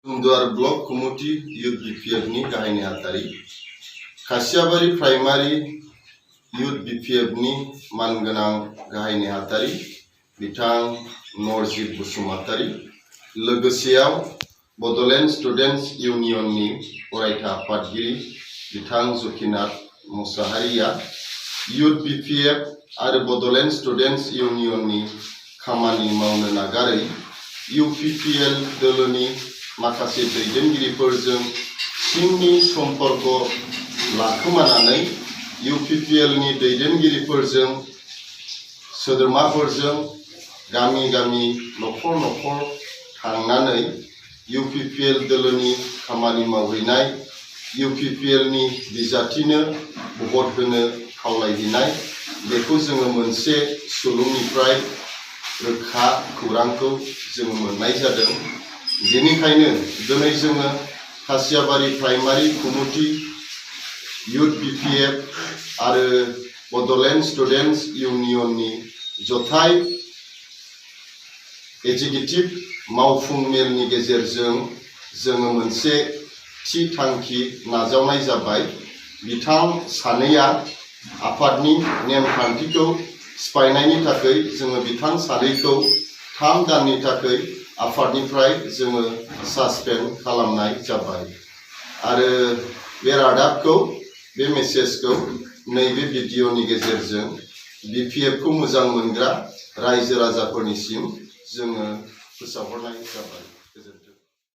दुवार block committee youth BPF नि गाहाय नेहाथारि खासियाबारि प्राइमारी यूथ बीपीएफ नि मानगोनां गाहाय नेहाथारि बिथां नरजित बसुमतारी लोगोसेयाव बड'लेण्ड स्टुडेन्ट्स यूनियन नि अरायथा आफादगिरि बिथां जकिनाथ मुसाहारिया यूथ बीपीएफ आरो बड'लेण्ड स्टुडेन्ट्स यूनियन नि खामानि मावनो नागारै यूपीपीएल दोलोनि माखासे दैदेनगिरिफोरजों सिंनि सम्पर्क लाखोमानानै यूपीपीएल नि दैदेनगिरिफोरजों सोद्रोमाफोरजों गामि गामि नखर नखर थांनानै यूपीपीएल दोलोनि खामानि मावहैनाय यूपीपीएल नि बिजाथिनो भट होनो खावलायहैनाय बेखौ जोङो मोनसे सुलुंनिफ्राय रोखा खौरांखौ जोङो मोननाय जादों। बेनिखायनो दिनै जोङो खासियाबारि प्राइमारी कमिटि यूथ बीपीएफ आरो बड'लेण्ड स्टुडेन्ट्स यूनियन नि जथाय एग्जीक्यूटिव मावफुं मेलनि गेजेरजों जोङो मोनसे थि थांखि नाजावनाय जाबाय। बिथां सानैया आफादनि नेमखान्थिखौ सिफायनायनि थाखाय जोङो बिथां सानैखौ 3 दाननि थाखाय आफादनिफ्राय जोङो सासपेन्ड खालामनाय जाबाय आरो बे रादाबखौ बे मेसेजखौ नैबे भिडिअनि गेजेरजों बीपीएफ खौ मोजां मोनग्रा रायजो राजाफोरनिसिम जोङो फोसावहरनाय जाबाय।